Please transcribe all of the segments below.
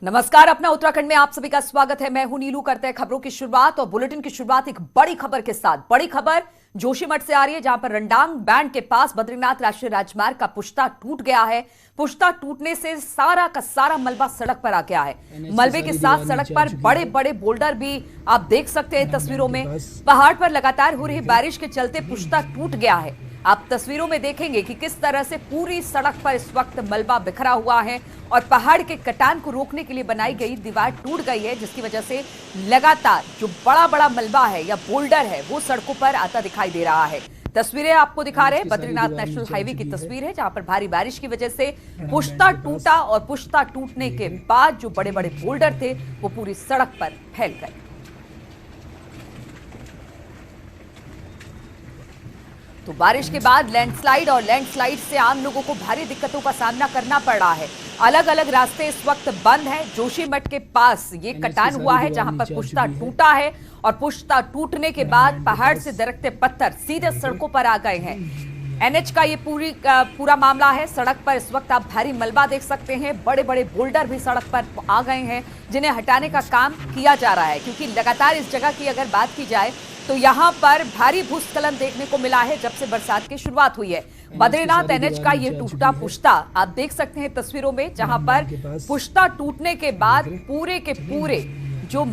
नमस्कार, अपना उत्तराखंड में आप सभी का स्वागत है। मैं हूं नीलू। करते हैं खबरों की शुरुआत और बुलेटिन की शुरुआत एक बड़ी खबर के साथ। बड़ी खबर जोशीमठ से आ रही है, जहां पर रंडांग बैंड के पास बद्रीनाथ राष्ट्रीय राजमार्ग का पुश्ता टूट गया है। पुश्ता टूटने से सारा का सारा मलबा सड़क पर आ गया है। मलबे के साथ सड़क पर बड़े बड़े बोल्डर भी आप देख सकते हैं तस्वीरों में। पहाड़ पर लगातार हो रही बारिश के चलते पुश्ता टूट गया है। आप तस्वीरों में देखेंगे कि किस तरह से पूरी सड़क पर इस वक्त मलबा बिखरा हुआ है और पहाड़ के कटान को रोकने के लिए बनाई गई दीवार टूट गई है, जिसकी वजह से लगातार जो बड़ा बड़ा मलबा है या बोल्डर है वो सड़कों पर आता दिखाई दे रहा है। तस्वीरें आपको दिखा रहे हैं बद्रीनाथ नेशनल हाईवे की तस्वीर है, जहां पर भारी बारिश की वजह से पुश्ता टूटा और पुश्ता टूटने के बाद जो बड़े बड़े बोल्डर थे वो पूरी सड़क पर फैल गए। तो बारिश के बाद लैंडस्लाइड और लैंडस्लाइड से आम लोगों को भारी दिक्कतों का सामना करना पड़ रहा है। अलग अलग रास्ते इस वक्त बंद हैं। जोशीमठ के पास ये कटान हुआ है, जहां पर पुश्ता टूटा है और पुश्ता टूटने के बाद पहाड़ से दरकते पत्थर सीधे सड़कों पर आ गए हैं। एनएच का ये पूरा मामला है। सड़क पर इस वक्त आप भारी मलबा देख सकते हैं। बड़े बड़े बोल्डर भी सड़क पर आ गए हैं, जिन्हें हटाने का काम किया जा रहा है, क्योंकि लगातार इस जगह की अगर बात की जाए तो यहां पर भारी भूस्खलन देखने को मिला है जब से बरसात की शुरुआत हुई है। बद्रीनाथ एनएच का ये टूटा पुश्ता आप देख सकते हैं तस्वीरों में, जहां पर पुश्ता टूटने के बाद पूरे के पूरे जो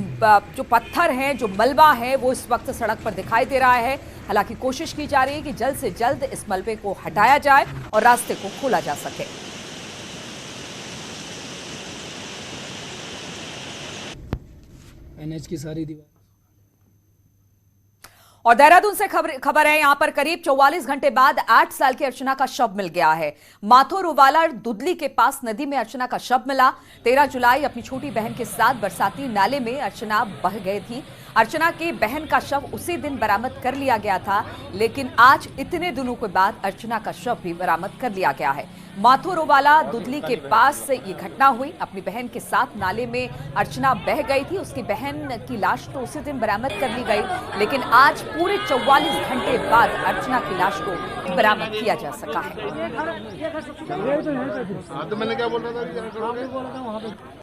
पत्थर हैं, जो मलबा है, वो इस वक्त सड़क पर दिखाई दे रहा है। हालांकि कोशिश की जा रही है कि जल्द से जल्द इस मलबे को हटाया जाए और रास्ते को खोला जा सके। एनएच की सारी दीवार। और देहरादून से खबर है, यहां पर करीब 44 घंटे बाद 8 साल की अर्चना का शव मिल गया है। माथोरुवाला दुदली के पास नदी में अर्चना का शव मिला। 13 जुलाई अपनी छोटी बहन के साथ बरसाती नाले में अर्चना बह गई थी। अर्चना की बहन का शव उसी दिन बरामद कर लिया गया था, लेकिन आज इतने दिनों के बाद अर्चना का शव भी बरामद कर लिया गया है। माथोरुवाला दुदली के पास ये घटना हुई। अपनी बहन के साथ नाले में अर्चना बह गई थी। उसकी बहन की लाश तो उसी दिन बरामद कर ली गई, लेकिन आज पूरे 44 घंटे बाद अर्चना की लाश को बरामद किया जा सका है। तो मैंने क्या बोल रहा था?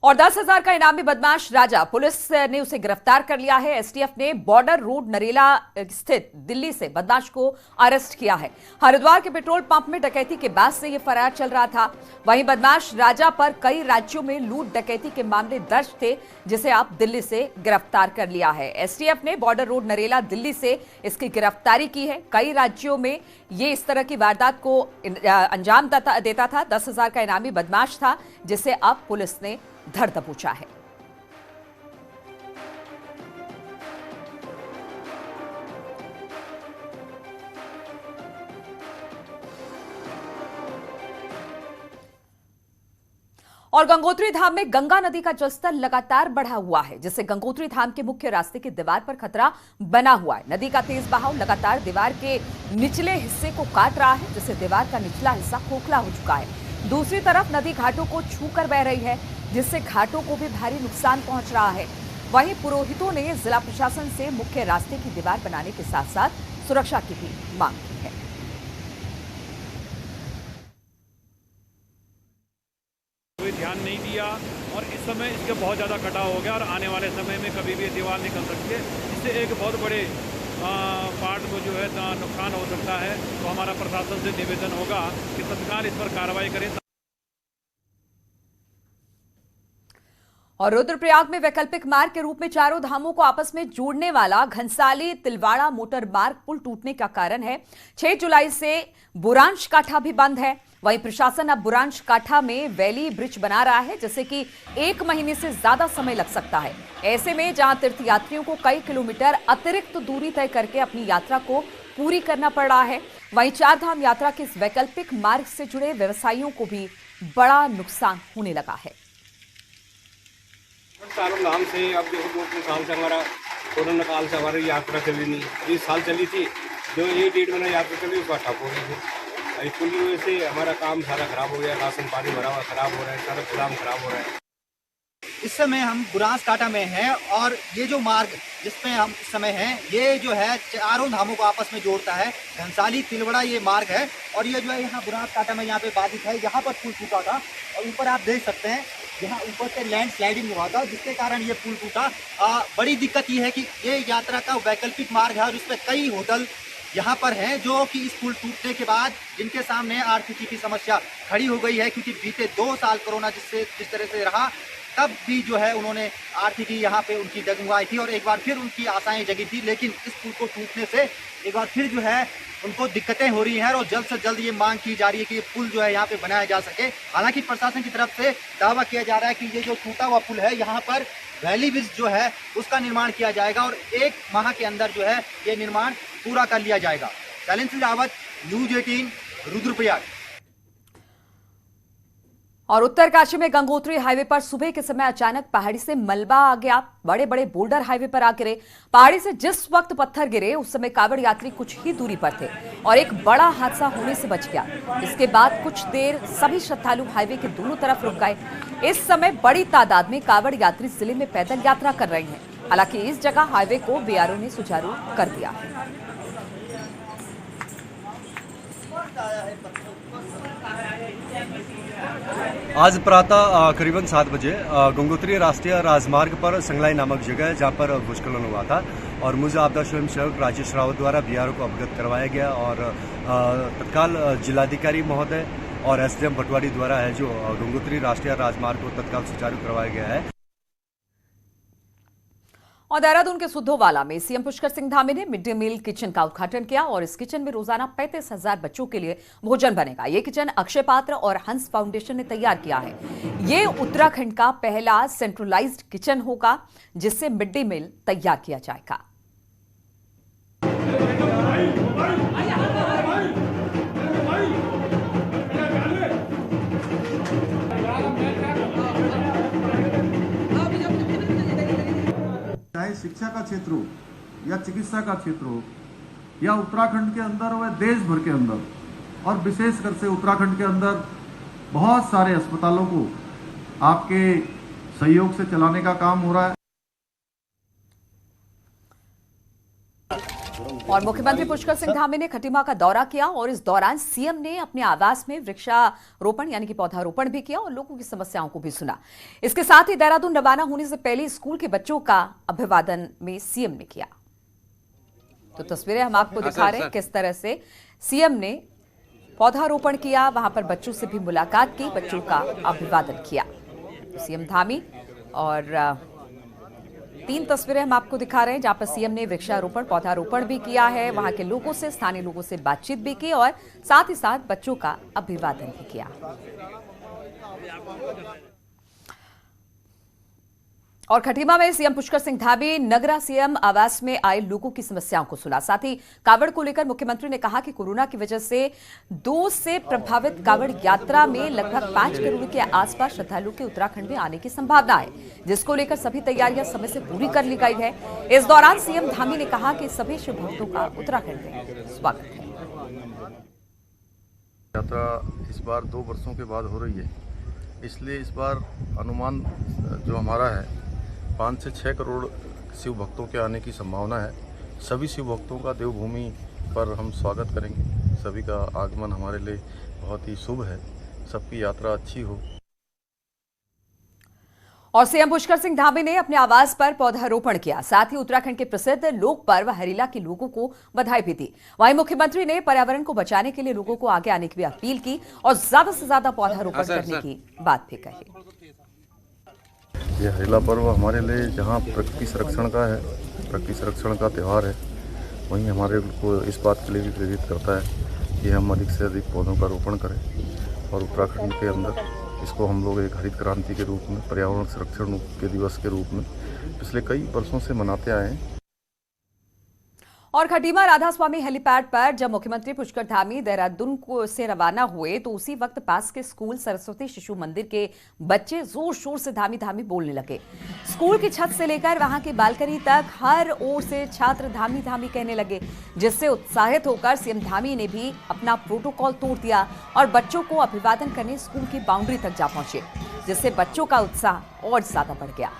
और 10,000 का इनामी बदमाश राजा, पुलिस ने उसे गिरफ्तार कर लिया है। एसटीएफ ने बॉर्डर रोड नरेला स्थित दिल्ली से बदमाश को अरेस्ट किया है। हरिद्वार के पेट्रोल पंप में डकैती के बाद से यह फरार चल रहा था। वहीं बदमाश राजा पर कई राज्यों में लूट डकैती के मामले दर्ज थे, जिसे आप दिल्ली से गिरफ्तार कर लिया है। एसटीएफ ने बॉर्डर रोड नरेला दिल्ली से इसकी गिरफ्तारी की है। कई राज्यों में ये इस तरह की वारदात को अंजाम देता था। 10,000 का इनामी बदमाश था, जिसे अब पुलिस ने धर दबोचा है। और गंगोत्री धाम में गंगा नदी का जलस्तर लगातार बढ़ा हुआ है, जिससे गंगोत्री धाम के मुख्य रास्ते की दीवार पर खतरा बना हुआ है। नदी का तेज बहाव लगातार दीवार के निचले हिस्से को काट रहा है, जिससे दीवार का निचला हिस्सा खोखला हो चुका है। दूसरी तरफ नदी घाटों को छूकर बह रही है, जिससे घाटों को भी भारी नुकसान पहुंच रहा है। वहीं पुरोहितों ने जिला प्रशासन से मुख्य रास्ते की दीवार बनाने के साथ साथ सुरक्षा की भी मांग की है। कोई ध्यान नहीं दिया और इस समय इसके बहुत ज़्यादा कटाव हो गया और आने वाले समय में कभी भी दीवार निकल सकती है। इससे एक बहुत बड़े पार्ट को जो है नुकसान हो सकता है। तो हमारा प्रशासन से निवेदन होगा कि तत्काल इस पर कार्रवाई करें। और रुद्रप्रयाग में वैकल्पिक मार्ग के रूप में चारों धामों को आपस में जोड़ने वाला घनसाली तिलवाड़ा मोटर मार्ग पुल टूटने का कारण है। 6 जुलाई से बुरांश काठा भी बंद है। वहीं प्रशासन अब बुरांश काठा में वैली ब्रिज बना रहा है, जिससे कि 1 महीने से ज्यादा समय लग सकता है। ऐसे में जहां तीर्थयात्रियों को कई किलोमीटर अतिरिक्त दूरी तय करके अपनी यात्रा को पूरी करना पड़ रहा है, वहीं चारधाम यात्रा के इस वैकल्पिक मार्ग से जुड़े व्यवसायियों को भी बड़ा नुकसान होने लगा है। चारों धाम से अब देखो 2-3 साल से हमारा कोरोना काल से हमारी यात्रा चली नहीं। 20 साल चली थी, जो ये डेट में यात्रा चली उसका ठप हो गई थी। पुल की वजह से हमारा काम सारा खराब हो गया। राशन पानी भरा हुआ खराब हो रहा है, सड़क काम खराब हो रहा है। इस समय हम बुरांस काटा में हैं और ये जो मार्ग जिसमें हम इस समय हैं ये जो है चारों धामों को आपस में जोड़ता है। घनसाली तिलवड़ा ये मार्ग है और ये जो है यहाँ बुरांस काटा में यहाँ पे बाधित है। यहाँ पर पुल टूटा था और ऊपर आप देख सकते हैं यहाँ ऊपर से लैंड स्लाइडिंग हुआ था जिसके कारण ये पुल टूटा। बड़ी दिक्कत ये है कि ये यात्रा का वैकल्पिक मार्ग है और उस पर कई होटल यहाँ पर हैं जो कि इस पुल टूटने के बाद जिनके सामने आर्थिकी की समस्या खड़ी हो गई है, क्योंकि बीते 2 साल कोरोना जिस तरह से रहा तब भी जो है उन्होंने आर्थिकी यहाँ पे उनकी डगमगाई थी और एक बार फिर उनकी आशाएं जगी थी। लेकिन इस पुल को टूटने से एक बार फिर जो है उनको दिक्कतें हो रही हैं और जल्द से जल्द ये मांग की जा रही है कि ये पुल जो है यहाँ पे बनाया जा सके। हालांकि प्रशासन की तरफ से दावा किया जा रहा है कि ये जो टूटा हुआ पुल है यहाँ पर वैली ब्रिज जो है उसका निर्माण किया जाएगा और 1 माह के अंदर जो है ये निर्माण पूरा कर लिया जाएगा। शैलेंद्र सिंह रावत, न्यूज 18, रुद्रप्रयाग। और उत्तरकाशी में गंगोत्री हाईवे पर सुबह के समय अचानक पहाड़ी से मलबा आ गया। बड़े बड़े बोल्डर हाईवे पर आ गिरे। पहाड़ी से जिस वक्त पत्थर गिरे उस समय कावड़ यात्री कुछ ही दूरी पर थे और एक बड़ा हादसा होने से बच गया। इसके बाद कुछ देर सभी श्रद्धालु हाईवे के दोनों तरफ रुक गए। इस समय बड़ी तादाद में कावड़ यात्री जिले में पैदल यात्रा कर रहे हैं। हालांकि इस जगह हाईवे को बीआरओ ने सुचारू कर दिया है। आज प्रातः करीबन 7 बजे गंगोत्री राष्ट्रीय राजमार्ग पर संगलाई नामक जगह है जहां पर भूस्खलन हुआ था और मुझे आपदा स्वयंसेवक राजेश रावत द्वारा बीआरओ को अवगत करवाया गया और तत्काल जिलाधिकारी महोदय और एसडीएम पटवारी द्वारा है जो गंगोत्री राष्ट्रीय राजमार्ग को तत्काल सुचारू करवाया गया है। और देहरादून के सुद्धोवाला में सीएम पुष्कर सिंह धामी ने मिड डे मील किचन का उद्घाटन किया और इस किचन में रोजाना 35,000 बच्चों के लिए भोजन बनेगा। ये किचन अक्षय पात्र और हंस फाउंडेशन ने तैयार किया है। ये उत्तराखंड का पहला सेंट्रलाइज्ड किचन होगा जिससे मिड डे मील तैयार किया जाएगा। चाहे शिक्षा का क्षेत्र हो या चिकित्सा का क्षेत्र हो या उत्तराखंड के अंदर व देश भर के अंदर और विशेषकर से उत्तराखंड के अंदर बहुत सारे अस्पतालों को आपके सहयोग से चलाने का काम हो रहा है। और मुख्यमंत्री पुष्कर सिंह धामी ने खटीमा का दौरा किया और इस दौरान सीएम ने अपने आवास में वृक्षारोपण यानी कि पौधारोपण भी किया और लोगों की समस्याओं को भी सुना। इसके साथ ही देहरादून रवाना होने से पहले स्कूल के बच्चों का अभिवादन में सीएम ने किया। तो तस्वीरें हम आपको दिखा रहे हैं किस तरह से सीएम ने पौधारोपण किया, वहां पर बच्चों से भी मुलाकात की, बच्चों का अभिवादन किया। तो सीएम धामी और 3 तस्वीरें हम आपको दिखा रहे हैं जहां पर सीएम ने वृक्षारोपण पौधारोपण भी किया है, वहां के लोगों से स्थानीय लोगों से बातचीत भी की और साथ ही साथ बच्चों का अभिवादन भी किया। और खटीमा में सीएम पुष्कर सिंह धामी नगरा सीएम आवास में आए लोगों की समस्याओं को सुना। साथ ही कावड़ को लेकर मुख्यमंत्री ने कहा कि कोरोना की वजह से 2 से प्रभावित कावड़ यात्रा में लगभग 5 करोड़ के आसपास श्रद्धालुओं के उत्तराखंड में आने की संभावना है, जिसको लेकर सभी तैयारियां समय से पूरी कर ली गई है। इस दौरान सीएम धामी ने कहा कि सभी शिव भक्तों का उत्तराखंड में स्वागत है। यात्रा इस बार 2 वर्षों के बाद हो रही है, इसलिए इस बार अनुमान जो हमारा है 5 से 6 करोड़ शिव भक्तों के आने की संभावना है। सभी शिव भक्तों का देवभूमि पर हम स्वागत करेंगे। सभी का आगमन हमारे लिए बहुत ही शुभ है। सबकी यात्रा अच्छी हो। और सीएम पुष्कर सिंह धामी ने अपने आवास पर पौधारोपण किया। साथ ही उत्तराखंड के प्रसिद्ध लोक पर्व हरिला के लोगों को बधाई भी दी। वहीं मुख्यमंत्री ने पर्यावरण को बचाने के लिए लोगों को आगे आने की भी अपील की और ज्यादा से ज्यादा पौधारोपण करने की बात भी कही। ये हरिला पर्व हमारे लिए जहाँ प्रकृति संरक्षण का है, प्रकृति संरक्षण का त्यौहार है, वहीं हमारे को इस बात के लिए भी प्रेरित करता है कि हम अधिक से अधिक पौधों का रोपण करें और उत्तराखंड के अंदर इसको हम लोग एक हरित क्रांति के रूप में, पर्यावरण संरक्षण के दिवस के रूप में पिछले कई वर्षों से मनाते आए हैं। और खटीमा राधा स्वामी हेलीपैड पर जब मुख्यमंत्री पुष्कर धामी देहरादून से रवाना हुए तो उसी वक्त पास के स्कूल सरस्वती शिशु मंदिर के बच्चे जोर शोर से धामी धामी बोलने लगे। स्कूल की छत से लेकर वहां की बालकनी तक हर ओर से छात्र धामी धामी कहने लगे, जिससे उत्साहित होकर सीएम धामी ने भी अपना प्रोटोकॉल तोड़ दिया और बच्चों को अभिवादन करने स्कूल की बाउंड्री तक जा पहुंचे। जिससे बच्चों का उत्साह और ज्यादा बढ़ गया।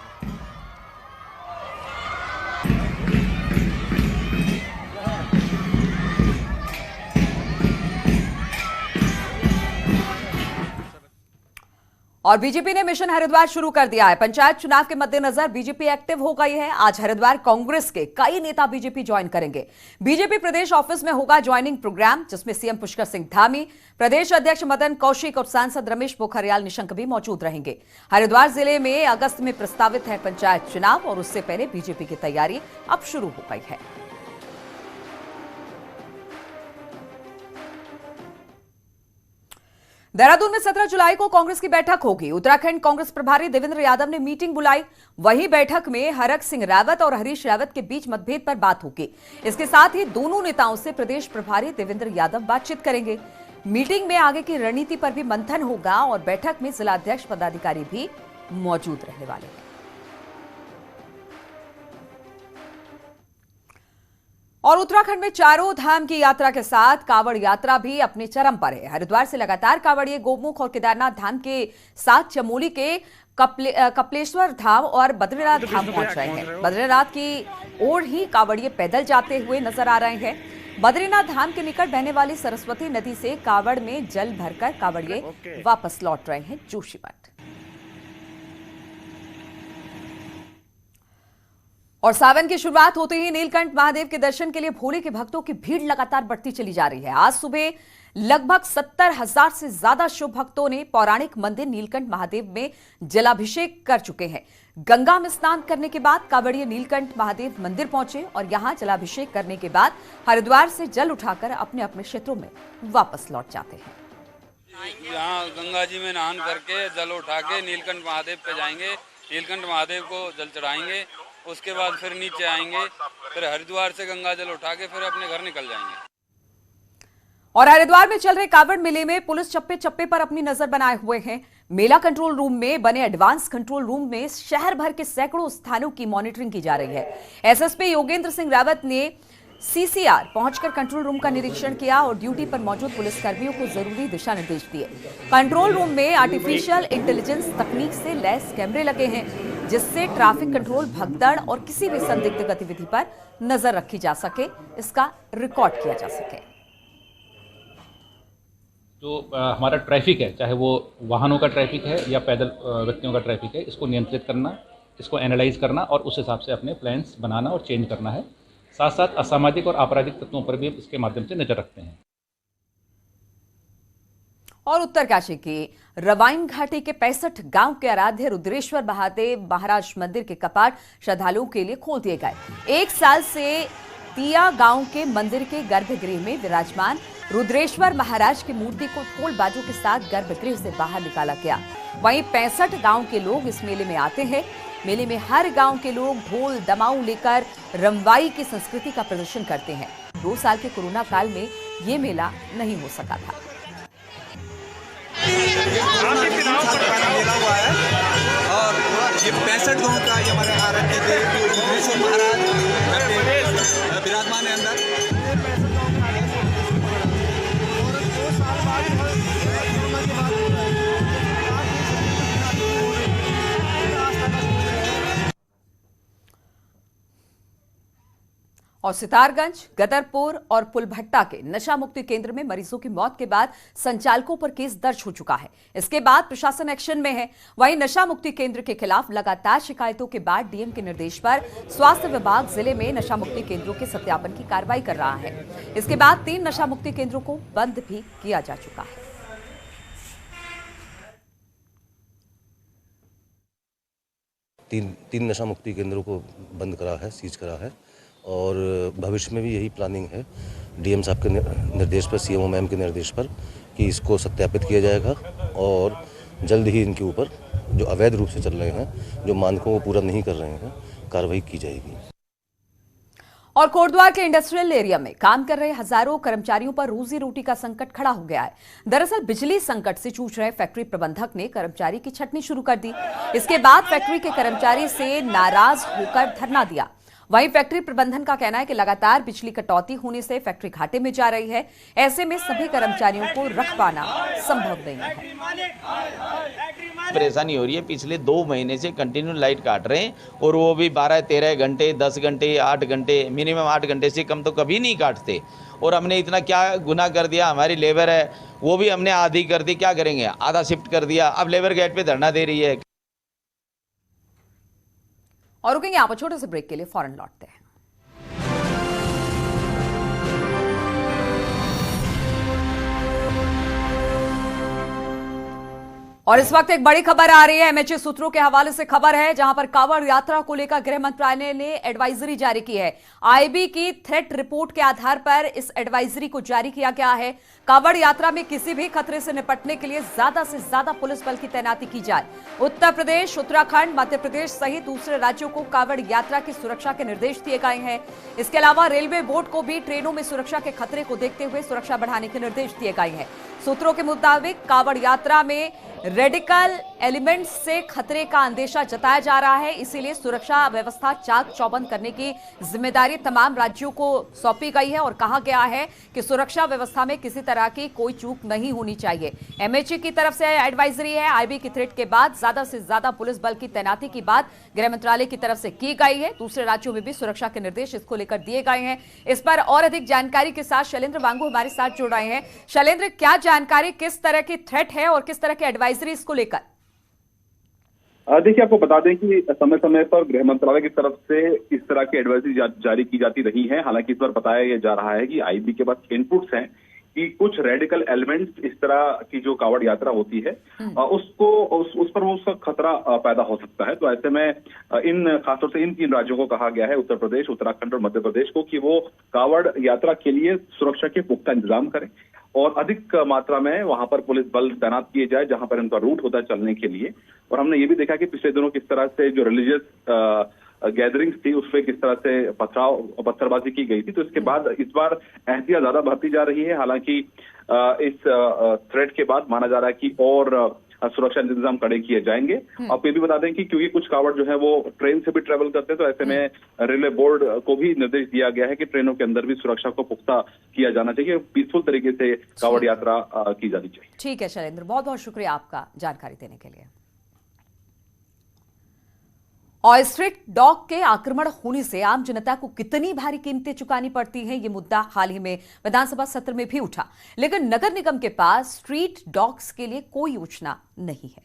और बीजेपी ने मिशन हरिद्वार शुरू कर दिया है। पंचायत चुनाव के मद्देनजर बीजेपी एक्टिव हो गई है। आज हरिद्वार कांग्रेस के कई नेता बीजेपी ज्वाइन करेंगे। बीजेपी प्रदेश ऑफिस में होगा ज्वाइनिंग प्रोग्राम, जिसमें सीएम पुष्कर सिंह धामी, प्रदेश अध्यक्ष मदन कौशिक और सांसद रमेश पोखरियाल निशंक भी मौजूद रहेंगे। हरिद्वार जिले में अगस्त में प्रस्तावित है पंचायत चुनाव और उससे पहले बीजेपी की तैयारी अब शुरू हो गई है। देहरादून में 17 जुलाई को कांग्रेस की बैठक होगी। उत्तराखंड कांग्रेस प्रभारी देवेंद्र यादव ने मीटिंग बुलाई। वहीं बैठक में हरक सिंह रावत और हरीश रावत के बीच मतभेद पर बात होगी। इसके साथ ही दोनों नेताओं से प्रदेश प्रभारी देवेंद्र यादव बातचीत करेंगे। मीटिंग में आगे की रणनीति पर भी मंथन होगा और बैठक में जिलाध्यक्ष पदाधिकारी भी मौजूद रहने वाले हैं। और उत्तराखंड में चारों धाम की यात्रा के साथ कावड़ यात्रा भी अपने चरम पर है। हरिद्वार से लगातार कावड़िए गोमुख और केदारनाथ धाम के साथ चमोली के कपिलेश्वर धाम और बद्रीनाथ धाम पहुंच रहे हैं। बद्रीनाथ की ओर ही कावड़िए पैदल जाते हुए नजर आ रहे हैं। बद्रीनाथ धाम के निकट बहने वाली सरस्वती नदी से कावड़ में जल भरकर कावड़िए वापस लौट रहे हैं जोशीमठ। और सावन की शुरुआत होते ही नीलकंठ महादेव के दर्शन के लिए भोले के भक्तों की भीड़ लगातार बढ़ती चली जा रही है। आज सुबह लगभग 70,000 से ज्यादा शिव भक्तों ने पौराणिक मंदिर नीलकंठ महादेव में जलाभिषेक कर चुके हैं। गंगा में स्नान करने के बाद कावड़िए नीलकंठ महादेव मंदिर पहुंचे और यहां जलाभिषेक करने के बाद हरिद्वार से जल उठाकर अपने अपने क्षेत्रों में वापस लौट जाते हैं। यहाँ गंगा जी में नहान करके जल उठा के नीलकंठ महादेव पे जाएंगे। नीलकंठ महादेव को जल चढ़ाएंगे, उसके बाद फिर नीचे आएंगे, फिर हरिद्वार से गंगा जल उठा के फिर अपने घर निकल जाएंगे। और हरिद्वार में चल रहे कावड़ मेले में पुलिस चप्पे चप्पे पर अपनी नजर बनाए हुए है। मेला कंट्रोल रूम में बने एडवांस कंट्रोल रूम में शहर भर के सैकड़ों स्थानों की मॉनिटरिंग की जा रही है। एसएसपी योगेंद्र सिंह रावत ने सीसीआर पहुंचकर कंट्रोल रूम का निरीक्षण किया और ड्यूटी पर मौजूद पुलिसकर्मियों को जरूरी दिशा निर्देश दिए। कंट्रोल रूम में आर्टिफिशियल इंटेलिजेंस तकनीक से लैस कैमरे लगे हैं, जिससे ट्रैफिक कंट्रोल, भगदड़ और किसी भी संदिग्ध गतिविधि पर नजर रखी जा सके, इसका रिकॉर्ड किया जा सके। जो हमारा ट्रैफिक है, चाहे वो वाहनों का ट्रैफिक है या पैदल व्यक्तियों का ट्रैफिक है, इसको नियंत्रित करना, इसको एनालाइज करना और उस हिसाब से अपने प्लान्स बनाना और चेंज करना है। साथ साथ असामाजिक और आपराधिक तत्वों पर भी इसके माध्यम से नजर रखते हैं। और उत्तरकाशी की रवाइन घाटी के 65 गांव के आराध्य रुद्रेश्वर महादेव महाराज मंदिर के कपाट श्रद्धालुओं के लिए खोल दिए गए। एक साल से तिया गांव के मंदिर के गर्भगृह में विराजमान रुद्रेश्वर महाराज की मूर्ति को ढोल बाजों के साथ गर्भगृह से बाहर निकाला गया। वहीं 65 गांव के लोग इस मेले में आते हैं। मेले में हर गांव के लोग ढोल दमाऊ लेकर रमवाई की संस्कृति का प्रदर्शन करते हैं। 2 साल के कोरोना काल में ये मेला नहीं हो सका था। और ये 65 गांव का ये हमारे आराध्य देव रुद्रेश्वर महाराज विराजमान है अंदर। और सितारगंज, गदरपुर और पुलभट्टा के नशा मुक्ति केंद्र में मरीजों की मौत के बाद संचालकों पर केस दर्ज हो चुका है। इसके बाद प्रशासन एक्शन में है। वहीं नशा मुक्ति केंद्र के खिलाफ लगातार शिकायतों के बाद डीएम के निर्देश पर स्वास्थ्य विभाग जिले में नशा मुक्ति केंद्रों के सत्यापन की कार्रवाई कर रहा है। इसके बाद 3 नशा मुक्ति केंद्रों को बंद भी किया जा चुका है। तीन नशा मुक्ति केंद्रों को बंद करा है, सीज करा है और भविष्य में भी यही प्लानिंग है डीएम साहब के निर्देश पर, सीएमओ मैम के निर्देश पर, कि इसको सत्यापित किया जाएगा और जल्द ही इनके ऊपर जो अवैध रूप से चल रहे हैं, जो मानकों को पूरा नहीं कर रहे हैं, कार्रवाई की जाएगी। और कोटद्वार के इंडस्ट्रियल एरिया में काम कर रहे हजारों कर्मचारियों पर रोजी रोटी का संकट खड़ा हो गया है। दरअसल बिजली संकट से जूझ रहे फैक्ट्री प्रबंधक ने कर्मचारी की छटनी शुरू कर दी। इसके बाद फैक्ट्री के कर्मचारी से नाराज होकर धरना दिया। वहीं फैक्ट्री प्रबंधन का कहना है कि लगातार बिजली कटौती होने से फैक्ट्री घाटे में जा रही है। ऐसे में सभी कर्मचारियों को रख पाना संभव नहीं है। परेशानी हो रही है, पिछले 2 महीने से कंटिन्यू लाइट काट रहे हैं और वो भी 12-13 घंटे, 10 घंटे, 8 घंटे, मिनिमम 8 घंटे से कम तो कभी नहीं काटते। और हमने इतना क्या गुनाह कर दिया, हमारी लेबर है वो भी हमने आधी कर दी, क्या करेंगे, आधा शिफ्ट कर दिया, अब लेबर गेट पे धरना दे रही है। और रुकेंगे यहाँ पर छोटे से ब्रेक के लिए, फौरन लौटते हैं। और इस वक्त एक बड़ी खबर आ रही है, एमएचए सूत्रों के हवाले से खबर है, जहां पर कांवड़ यात्रा को लेकर गृह मंत्रालय ने एडवाइजरी जारी की है। आईबी की थ्रेट रिपोर्ट के आधार पर इस एडवाइजरी को जारी किया गया है। कांवड़ यात्रा में किसी भी खतरे से निपटने के लिए ज्यादा से ज्यादा पुलिस बल की तैनाती की जाए। उत्तर प्रदेश, उत्तराखंड, मध्य प्रदेश सहित दूसरे राज्यों को कांवड़ यात्रा की सुरक्षा के निर्देश दिए गए हैं। इसके अलावा रेलवे बोर्ड को भी ट्रेनों में सुरक्षा के खतरे को देखते हुए सुरक्षा बढ़ाने के निर्देश दिए गए हैं। सूत्रों के मुताबिक कांवड़ यात्रा में रेडिकल एलिमेंट्स से खतरे का अंदेशा जताया जा रहा है, इसीलिए सुरक्षा व्यवस्था चाक चौबंद करने की जिम्मेदारी तमाम राज्यों को सौंपी गई है और कहा गया है कि सुरक्षा व्यवस्था में किसी तरह की कोई चूक नहीं होनी चाहिए। एमएचए की तरफ से एडवाइजरी है। आईबी की थ्रेट के बाद ज्यादा से ज्यादा पुलिस बल की तैनाती की बात गृह मंत्रालय की तरफ से की गई है। दूसरे राज्यों में भी सुरक्षा के निर्देश इसको लेकर दिए गए हैं। इस पर और अधिक जानकारी के साथ शैलेंद्र वांगू हमारे साथ जुड़ रहे हैं। शैलेंद्र, क्या जानकारी, किस तरह की थ्रेट है और किस तरह की एडवाइजरी इसको लेकर? देखिए, आपको बता दें कि समय समय पर गृह मंत्रालय की तरफ से इस तरह की एडवाइजरी जारी की जाती रही है। हालांकि इस बार बताया जा रहा है कि आईबी के पास इनपुट्स हैं कि कुछ रेडिकल एलिमेंट्स इस तरह की जो कांवड़ यात्रा होती है उसको उस पर उसका खतरा पैदा हो सकता है। तो ऐसे में खासतौर से इन 3 राज्यों को कहा गया है, उत्तर प्रदेश, उत्तराखंड और मध्य प्रदेश को, कि वो कांवड़ यात्रा के लिए सुरक्षा के पुख्ता इंतजाम करें और अधिक मात्रा में वहां पर पुलिस बल तैनात किए जाए जहां पर उनका रूट होता है चलने के लिए। और हमने ये भी देखा कि पिछले दिनों किस तरह से जो रिलीजियस गैदरिंग्स थी उस पर किस तरह से पत्थरबाजी की गई थी। तो इसके बाद इस बार एहतियात ज्यादा बढ़ती जा रही है। हालांकि इस थ्रेट के बाद माना जा रहा है कि और सुरक्षा इंतजाम कड़े किए जाएंगे। आपको ये भी बता दें कि क्योंकि कुछ कांवड़ जो है वो ट्रेन से भी ट्रेवल करते हैं, तो ऐसे में रेलवे बोर्ड को भी निर्देश दिया गया है कि ट्रेनों के अंदर भी सुरक्षा को पुख्ता किया जाना चाहिए, पीसफुल तरीके से कांवड़ यात्रा की जानी चाहिए। ठीक है शैलेंद्र, बहुत बहुत शुक्रिया आपका जानकारी देने के लिए। और स्ट्रीट डॉग के आक्रमण होने से आम जनता को कितनी भारी कीमतें चुकानी पड़ती हैं, ये मुद्दा हाल ही में विधानसभा सत्र में भी उठा, लेकिन नगर निगम के पास स्ट्रीट डॉग्स के लिए कोई योजना नहीं है।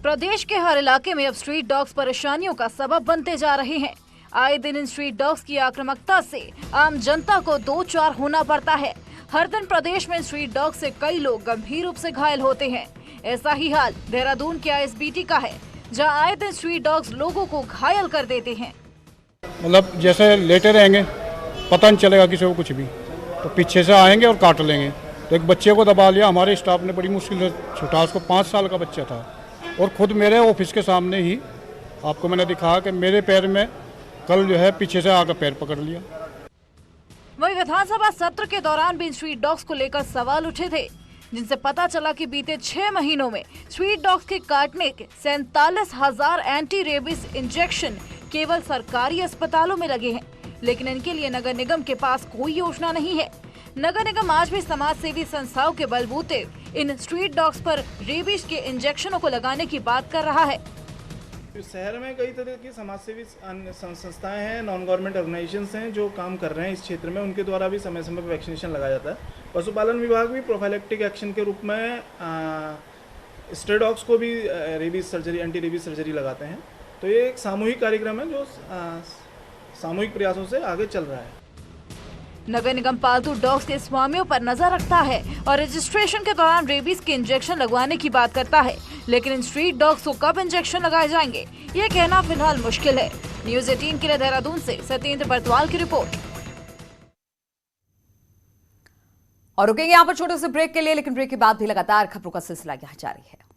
प्रदेश के हर इलाके में अब स्ट्रीट डॉग्स परेशानियों का सबब बनते जा रहे हैं। आए दिन इन स्ट्रीट डॉग्स की आक्रामकता से आम जनता को दो चार होना पड़ता है। हर दिन प्रदेश में स्ट्रीट डॉग से कई लोग गंभीर रूप से घायल होते हैं। ऐसा ही हाल देहरादून के आईएसबीटी का है, जहां आए दिन स्ट्रीट डॉग्स लोगों को घायल कर देते हैं। मतलब जैसे लेटे रहेंगे, पता नहीं चलेगा किसी को कुछ भी, तो पीछे से आएंगे और काट लेंगे। तो एक बच्चे को दबा लिया, हमारे स्टाफ ने बड़ी मुश्किल से छुटा, उसको 5 साल का बच्चा था। और खुद मेरे ऑफिस के सामने ही आपको मैंने दिखाया कि मेरे पैर में कल जो है पीछे से आकर पैर पकड़ लिया। वही विधानसभा सत्र के दौरान भी स्ट्रीट डॉग्स को लेकर सवाल उठे थे, जिनसे पता चला कि बीते 6 महीनों में स्ट्रीट डॉग्स के काटने के 47,000 एंटी रेबीज इंजेक्शन केवल सरकारी अस्पतालों में लगे हैं, लेकिन इनके लिए नगर निगम के पास कोई योजना नहीं है। नगर निगम आज भी समाज सेवी संस्थाओं के बलबूते इन स्ट्रीट डॉग्स पर रेबीज के इंजेक्शनों को लगाने की बात कर रहा है। शहर में कई तरह की समाज सेवी संस्थाएं हैं, नॉन गवर्नमेंट ऑर्गेनाइजेशंस हैं जो काम कर रहे हैं इस क्षेत्र में, उनके द्वारा भी समय समय पर वैक्सीनेशन लगाया जाता है। पशुपालन विभाग भी प्रोफाइलेक्टिक एक्शन के रूप में स्ट्रे डॉग्स को भी rabies surgery, anti rabies surgery लगाते हैं। तो ये एक सामूहिक कार्यक्रम है जो सामूहिक प्रयासों से आगे चल रहा है। नगर निगम पालतू डॉग्स के स्वामियों पर नजर रखता है और रजिस्ट्रेशन के दौरान रेबीज के इंजेक्शन लगवाने की बात करता है, लेकिन इन स्ट्रीट डॉग्स को कब इंजेक्शन लगाए जाएंगे ये कहना फिलहाल मुश्किल है। न्यूज़ 18 के लिए देहरादून से सत्येंद्र बरतवाल की रिपोर्ट। और रुकेंगे यहाँ पर छोटे से ब्रेक के लिए, लेकिन ब्रेक के बाद भी लगातार खबरों का सिलसिला यहाँ जारी है।